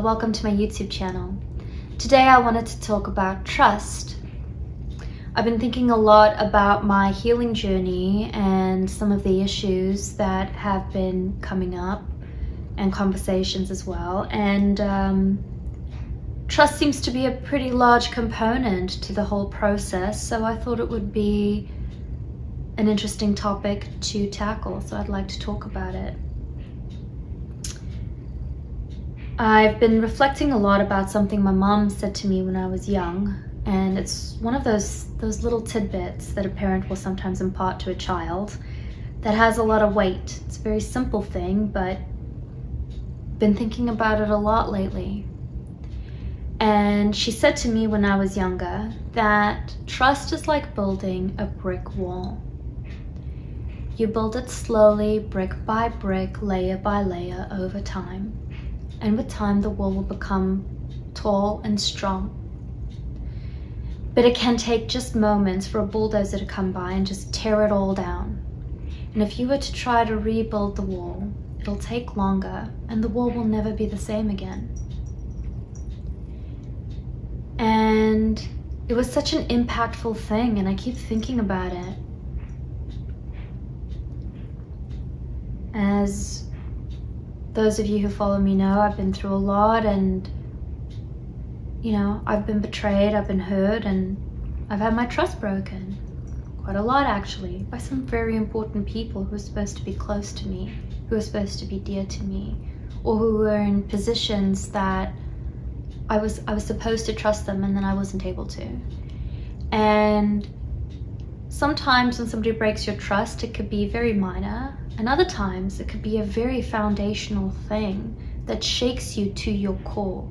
Welcome to my YouTube channel. Today I wanted to talk about trust. I've been thinking a lot about my healing journey and some of the issues that have been coming up and conversations as well, and trust seems to be a pretty large component to the whole process, so I thought it would be an interesting topic to tackle, so I'd like to talk about it. I've been reflecting a lot about something my mom said to me when I was young, and it's one of those little tidbits that a parent will sometimes impart to a child that has a lot of weight. It's a very simple thing, but been thinking about it a lot lately. And she said to me when I was younger that trust is like building a brick wall. You build it slowly, brick by brick, layer by layer over time. And with time, the wall will become tall and strong. But it can take just moments for a bulldozer to come by and just tear it all down. And if you were to try to rebuild the wall, it'll take longer, and the wall will never be the same again. And it was such an impactful thing, and I keep thinking about it. As those of you who follow me know, I've been through a lot, and I've been betrayed, I've been hurt, and I've had my trust broken. Quite a lot, actually, by some very important people who were supposed to be close to me, who were supposed to be dear to me, or who were in positions that I was supposed to trust them, and then I wasn't able to. And sometimes when somebody breaks your trust, it could be very minor, and other times it could be a very foundational thing that shakes you to your core.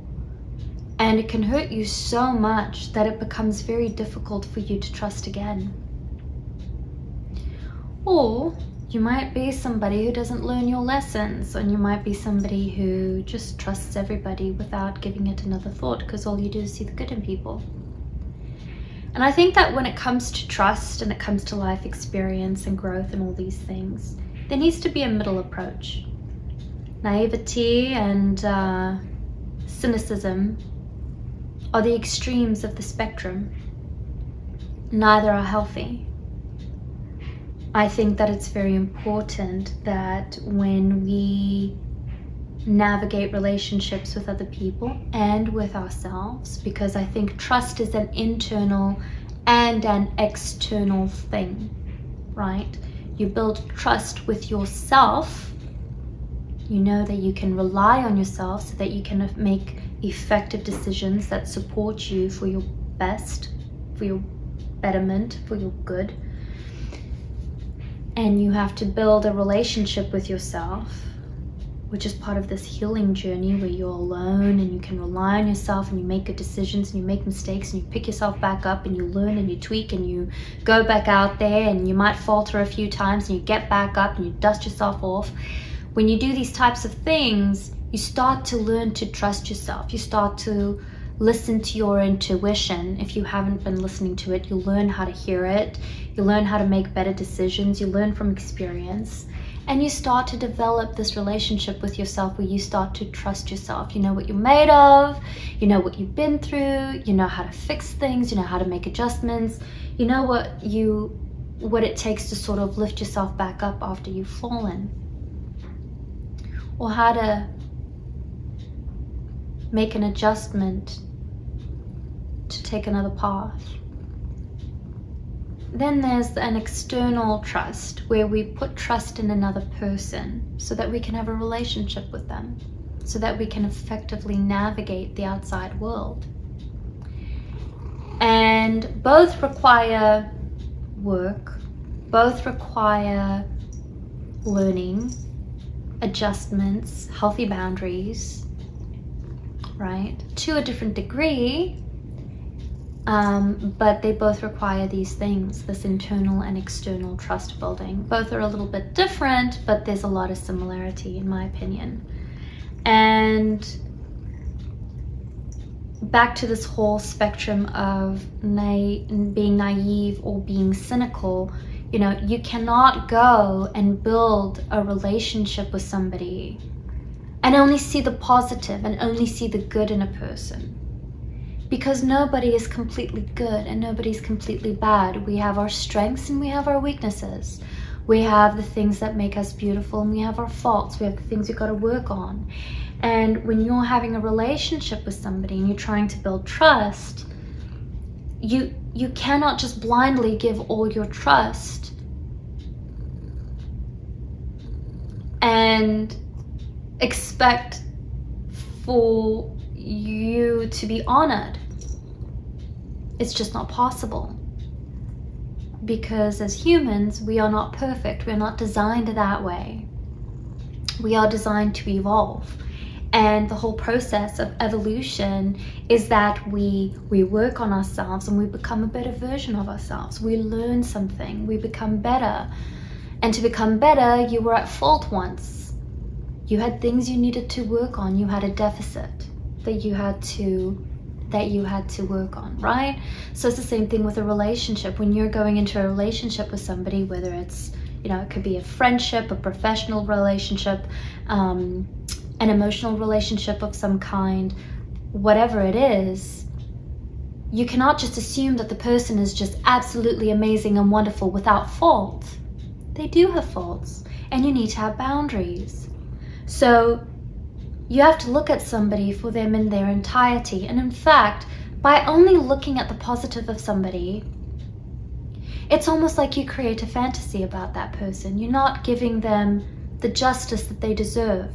And it can hurt you so much that it becomes very difficult for you to trust again. Or you might be somebody who doesn't learn your lessons, and you might be somebody who just trusts everybody without giving it another thought, because all you do is see the good in people. And I think that when it comes to trust and it comes to life experience and growth and all these things, there needs to be a middle approach. Naivety and cynicism are the extremes of the spectrum. Neither are healthy. I think that it's very important that when we navigate relationships with other people and with ourselves, because I think trust is an internal and an external thing, right? You build trust with yourself. You know that you can rely on yourself so that you can make effective decisions that support you for your best, for your betterment, for your good. And you have to build a relationship with yourself, which is part of this healing journey where you're alone and you can rely on yourself, and you make good decisions and you make mistakes and you pick yourself back up and you learn and you tweak and you go back out there, and you might falter a few times and you get back up and you dust yourself off. When you do these types of things, you start to learn to trust yourself. You start to listen to your intuition. If you haven't been listening to it, you learn how to hear it. You learn how to make better decisions. You learn from experience. And you start to develop this relationship with yourself where you start to trust yourself. You know what you're made of, you know what you've been through, you know how to fix things, you know how to make adjustments, you know what it takes to sort of lift yourself back up after you've fallen, or how to make an adjustment to take another path. Then there's an external trust, where we put trust in another person so that we can have a relationship with them, so that we can effectively navigate the outside world. And both require work, both require learning, adjustments, healthy boundaries, right? To a different degree, but they both require these things, this internal and external trust building. Both are a little bit different, but there's a lot of similarity in my opinion. And back to this whole spectrum of being naive or being cynical, you cannot go and build a relationship with somebody and only see the positive and only see the good in a person. Because nobody is completely good and nobody's completely bad. We have our strengths and we have our weaknesses. We have the things that make us beautiful and we have our faults. We have the things we've got to work on. And when you're having a relationship with somebody and you're trying to build trust, you cannot just blindly give all your trust and expect for you to be honored. It's just not possible. Because as humans, we are not perfect. We're not designed that way. We are designed to evolve. And the whole process of evolution is that we work on ourselves and we become a better version of ourselves. We learn something, we become better. And to become better, you were at fault once. You had things you needed to work on. You had a deficit that you had to work on, right? So it's the same thing with a relationship. When you're going into a relationship with somebody, whether it's, it could be a friendship, a professional relationship, an emotional relationship of some kind, whatever it is, you cannot just assume that the person is just absolutely amazing and wonderful without fault. They do have faults, and you need to have boundaries. So you have to look at somebody for them in their entirety. And in fact, by only looking at the positive of somebody, it's almost like you create a fantasy about that person. You're not giving them the justice that they deserve,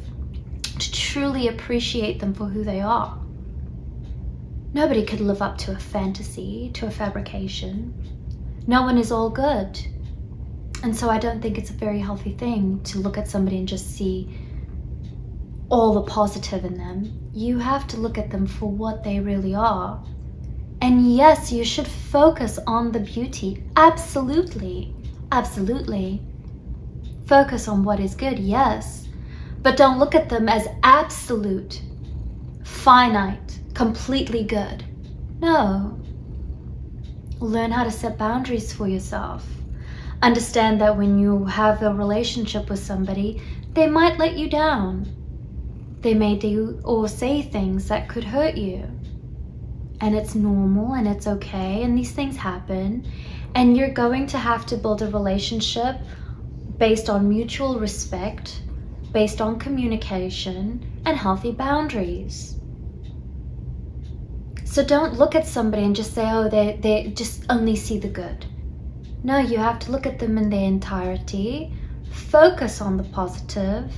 to truly appreciate them for who they are. Nobody could live up to a fantasy, to a fabrication. No one is all good. And so I don't think it's a very healthy thing to look at somebody and just see all the positive in them. You have to look at them for what they really are. And yes, you should focus on the beauty. Absolutely. Absolutely. Focus on what is good, yes. But don't look at them as absolute, finite, completely good. No. Learn how to set boundaries for yourself. Understand that when you have a relationship with somebody, they might let you down. They may do or say things that could hurt you. And it's normal and it's okay, and these things happen. And you're going to have to build a relationship based on mutual respect, based on communication and healthy boundaries. So don't look at somebody and just say, oh, they just only see the good. No, you have to look at them in their entirety, focus on the positive,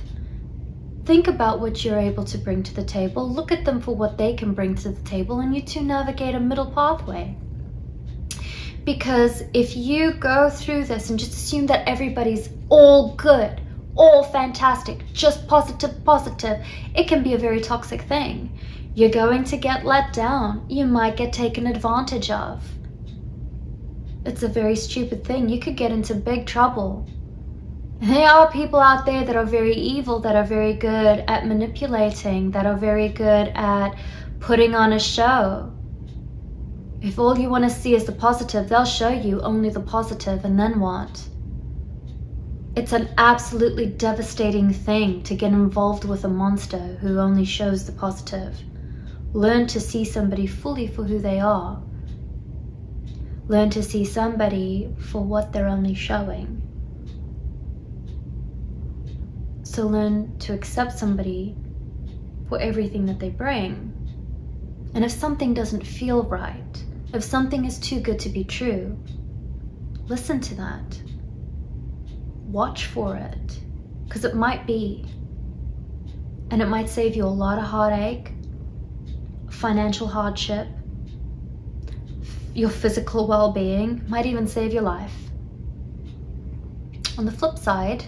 think about what you're able to bring to the table, look at them for what they can bring to the table, and you two navigate a middle pathway. Because if you go through this and just assume that everybody's all good, all fantastic, just positive, it can be a very toxic thing. You're going to get let down. You might get taken advantage of. It's a very stupid thing. You could get into big trouble. There are people out there that are very evil, that are very good at manipulating, that are very good at putting on a show. If all you want to see is the positive, they'll show you only the positive, and then what? It's an absolutely devastating thing to get involved with a monster who only shows the positive. Learn to see somebody fully for who they are. Learn to see somebody for what they're only showing. So learn to accept somebody for everything that they bring. And if something doesn't feel right, if something is too good to be true, listen to that. Watch for it, because it might be. And it might save you a lot of heartache, financial hardship, your physical well-being, might even save your life. On the flip side,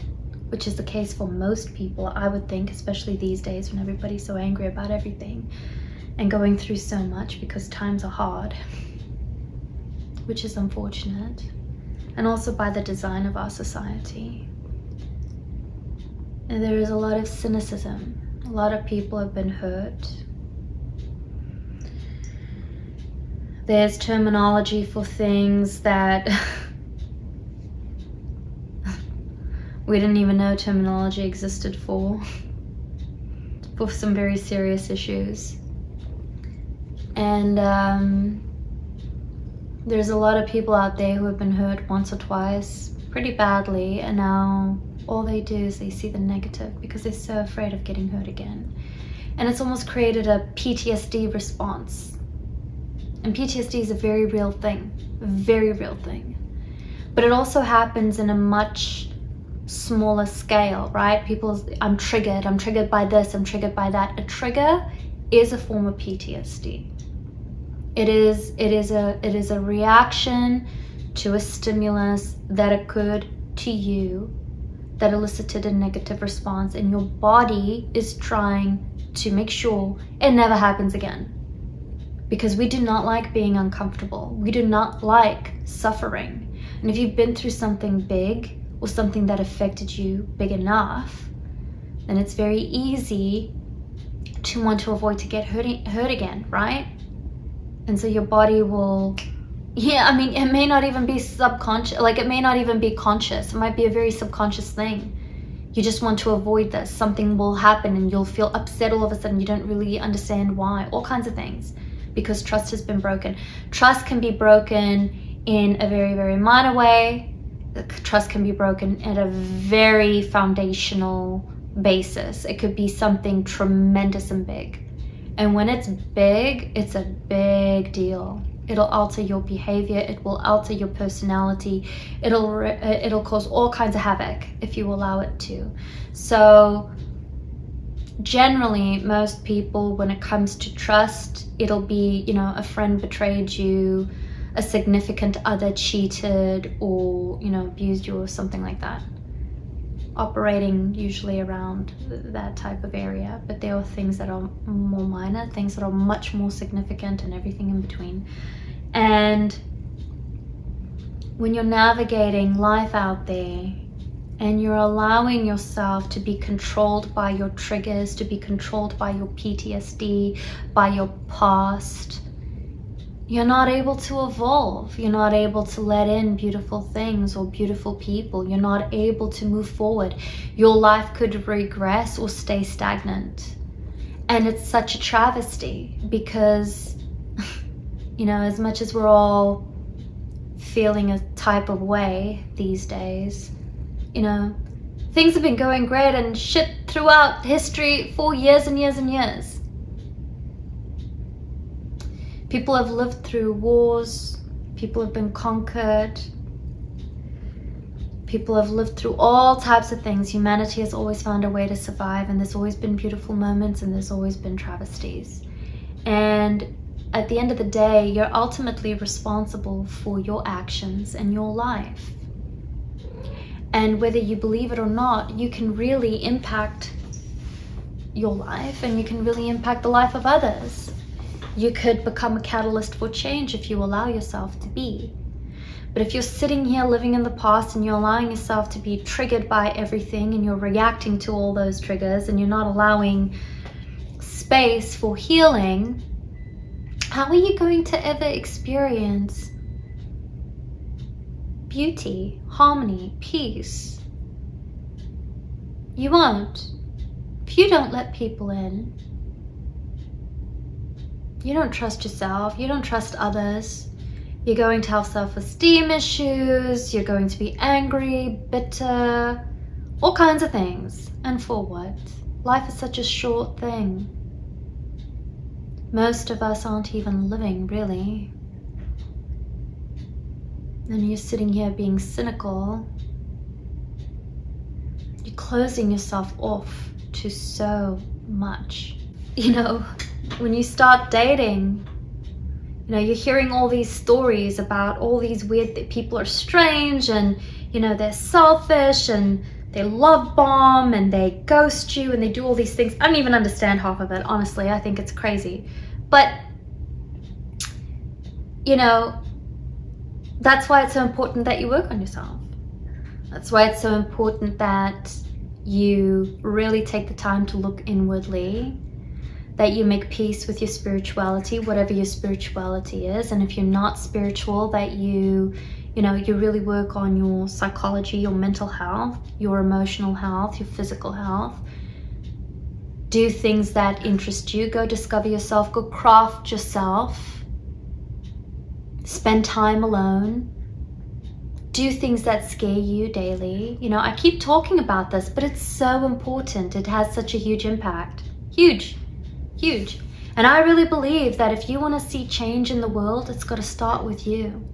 which is the case for most people, I would think, especially these days when everybody's so angry about everything and going through so much because times are hard, which is unfortunate, and also by the design of our society. And there is a lot of cynicism. A lot of people have been hurt. There's terminology for things that we didn't even know terminology existed for for some very serious issues. And there's a lot of people out there who have been hurt once or twice pretty badly, and now all they do is they see the negative because they're so afraid of getting hurt again. And it's almost created a PTSD response. And PTSD is a very real thing, a very real thing. But it also happens in a much smaller scale, right? People, I'm triggered by this, I'm triggered by that. A trigger is a form of PTSD. It is a reaction to a stimulus that occurred to you that elicited a negative response, and your body is trying to make sure it never happens again. Because we do not like being uncomfortable. We do not like suffering. And if you've been through something big or something that affected you big enough, then it's very easy to want to avoid to get hurt again, right? And so your body will, it may not even be subconscious, like it may not even be conscious. It might be a very subconscious thing. You just want to avoid this. Something will happen and you'll feel upset all of a sudden. You don't really understand why. All kinds of things. Because trust has been broken. Trust can be broken in a very, very minor way. Trust can be broken at a very foundational basis. It could be something tremendous and big. And when it's big, it's a big deal. It'll alter your behavior. It will alter your personality. It'll cause all kinds of havoc if you allow it to. So generally, most people, when it comes to trust, it'll be, a friend betrayed you, a significant other cheated, or, abused you or something like that. Operating usually around that type of area. But there are things that are more minor, things that are much more significant, and everything in between. And when you're navigating life out there, and you're allowing yourself to be controlled by your triggers, to be controlled by your PTSD, by your past, you're not able to evolve. You're not able to let in beautiful things or beautiful people. You're not able to move forward. Your life could regress or stay stagnant. And it's such a travesty because, as much as we're all feeling a type of way these days, things have been going great and shit throughout history for years and years and years. People have lived through wars. People have been conquered. People have lived through all types of things. Humanity has always found a way to survive, and there's always been beautiful moments, and there's always been travesties. And at the end of the day, you're ultimately responsible for your actions and your life. And whether you believe it or not, you can really impact your life, and you can really impact the life of others. You could become a catalyst for change if you allow yourself to be. But if you're sitting here living in the past and you're allowing yourself to be triggered by everything, and you're reacting to all those triggers, and you're not allowing space for healing, how are you going to ever experience beauty, harmony, peace? You won't. If you don't let people in, you don't trust yourself, you don't trust others, you're going to have self-esteem issues, you're going to be angry, bitter, all kinds of things. And for what? Life is such a short thing. Most of us aren't even living, really. And you're sitting here being cynical. You're closing yourself off to so much. When you start dating, you're hearing all these stories about all these weird people are strange, and they're selfish, and they love bomb, and they ghost you, and they do all these things. I don't even understand half of it, honestly. I think it's crazy. But that's why it's so important that you work on yourself. That's why it's so important that you really take the time to look inwardly, that you make peace with your spirituality, whatever your spirituality is. And if you're not spiritual, that you really work on your psychology, your mental health, your emotional health, your physical health. Do things that interest you. Go discover yourself. Go craft yourself. Spend time alone. Do things that scare you daily. You know, I keep talking about this, but it's so important. It has such a huge impact. Huge, huge. And I really believe that if you want to see change in the world, it's got to start with you.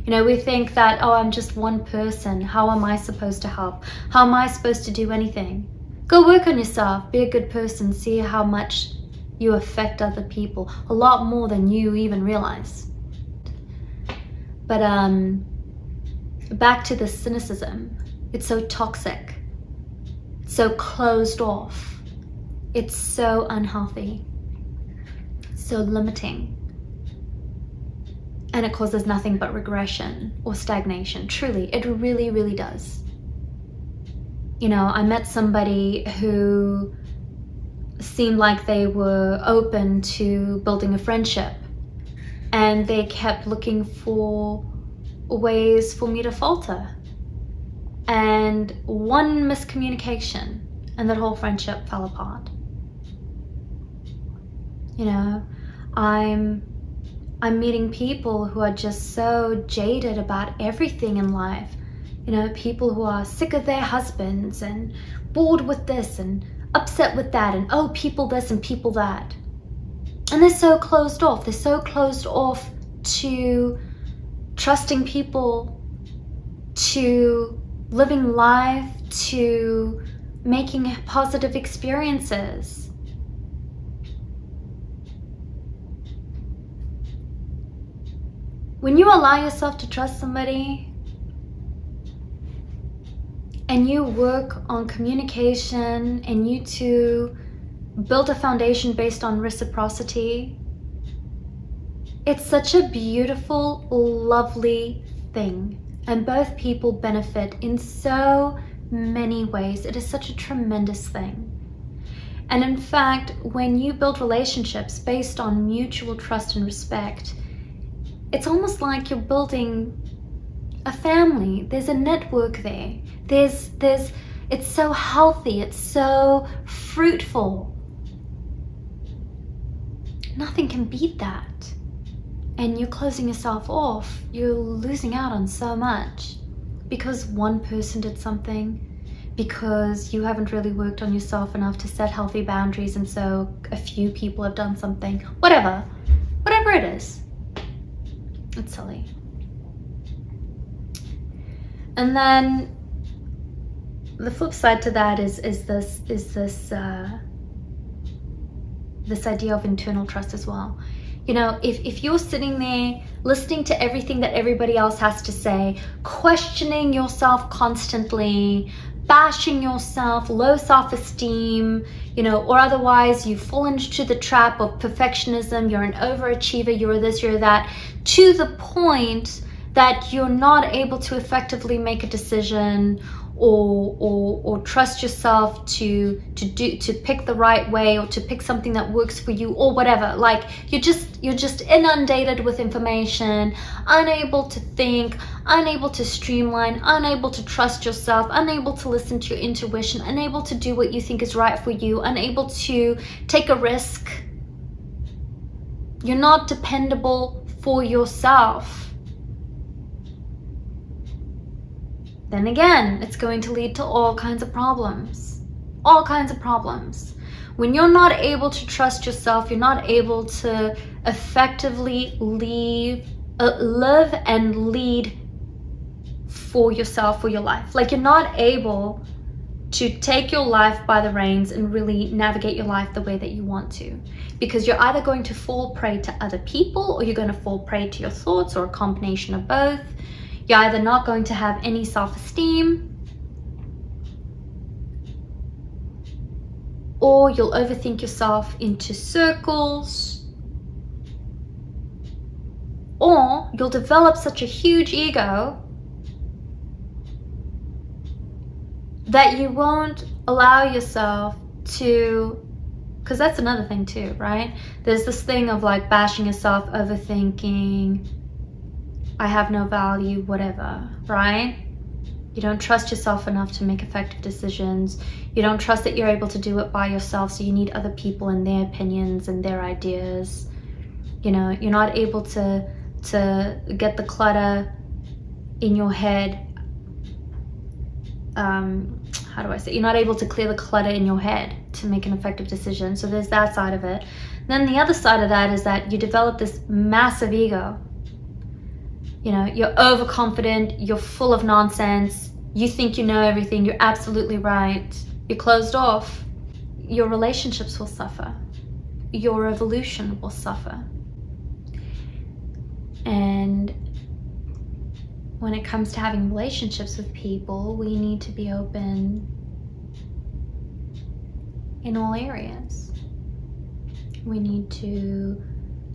You know, we think that, oh, I'm just one person. How am I supposed to help? How am I supposed to do anything? Go work on yourself. Be a good person. See how much you affect other people. A lot more than you even realize. But back to the cynicism. It's so toxic. It's so closed off. It's so unhealthy. It's so limiting. And it causes nothing but regression or stagnation. Truly, it really, really does. You know, I met somebody who seemed like they were open to building a friendship, and they kept looking for ways for me to falter. And one miscommunication and that whole friendship fell apart. You know, I'm meeting people who are just so jaded about everything in life. You know, people who are sick of their husbands and bored with this and upset with that, and oh, people this and people that. And they're so closed off. They're so closed off to trusting people, to living life, to making positive experiences. When you allow yourself to trust somebody and you work on communication and you two build a foundation based on reciprocity, it's such a beautiful, lovely thing. And both people benefit in so many ways. It is such a tremendous thing. And in fact, when you build relationships based on mutual trust and respect, it's almost like you're building a family. There's a network there. It's so healthy. It's so fruitful. Nothing can beat that. And you're closing yourself off. You're losing out on so much because one person did something, because you haven't really worked on yourself enough to set healthy boundaries, and so a few people have done something. Whatever it is. It's silly. And then the flip side to that is this idea of internal trust as well. You know, if you're sitting there listening to everything that everybody else has to say, questioning yourself constantly, bashing yourself, low self-esteem, you know, or otherwise you fall into the trap of perfectionism, you're an overachiever, you're this, you're that, to the point that you're not able to effectively make a decision or trust yourself to pick the right way, or to pick something that works for you, or whatever. Like you're just inundated with information, unable to think, unable to streamline, unable to trust yourself, unable to listen to your intuition, unable to do what you think is right for you, unable to take a risk. You're not dependable for yourself. Then again, it's going to lead to all kinds of problems. All kinds of problems. When you're not able to trust yourself, you're not able to effectively live and lead for yourself, for your life. Like you're not able to take your life by the reins and really navigate your life the way that you want to. Because you're either going to fall prey to other people, or you're going to fall prey to your thoughts, or a combination of both. You're either not going to have any self-esteem, or you'll overthink yourself into circles, or you'll develop such a huge ego that you won't allow yourself to, because that's another thing too, right? There's this thing of like bashing yourself, overthinking, I have no value, whatever, right? You don't trust yourself enough to make effective decisions. You don't trust that you're able to do it by yourself, so you need other people and their opinions and their ideas. You know, you're not able to get the clutter in your head. How do I say? You're not able to clear the clutter in your head to make an effective decision. So there's that side of it. Then the other side of that is that you develop this massive ego. You know, you're overconfident, you're full of nonsense, you think you know everything, you're absolutely right, you're closed off. Your relationships will suffer. Your evolution will suffer. And when it comes to having relationships with people, we need to be open in all areas. We need to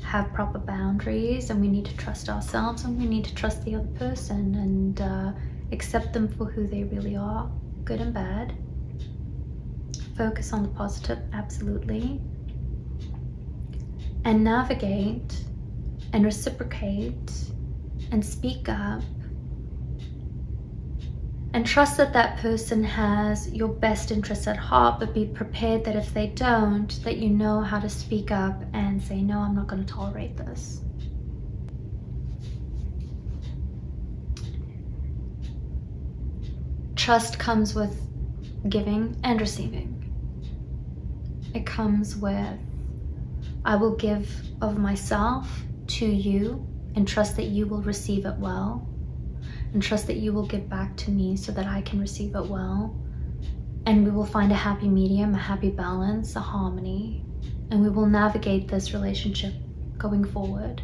have proper boundaries, and we need to trust ourselves, and we need to trust the other person, and accept them for who they really are, good and bad. Focus on the positive, absolutely. And navigate and reciprocate and speak up. And trust that that person has your best interests at heart, but be prepared that if they don't, that you know how to speak up and say, no, I'm not going to tolerate this. Trust comes with giving and receiving. It comes with, I will give of myself to you and trust that you will receive it well. And trust that you will give back to me so that I can receive it well. And we will find a happy medium, a happy balance, a harmony. And we will navigate this relationship going forward.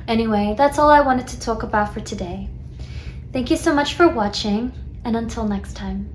Anyway, that's all I wanted to talk about for today. Thank you so much for watching, and until next time.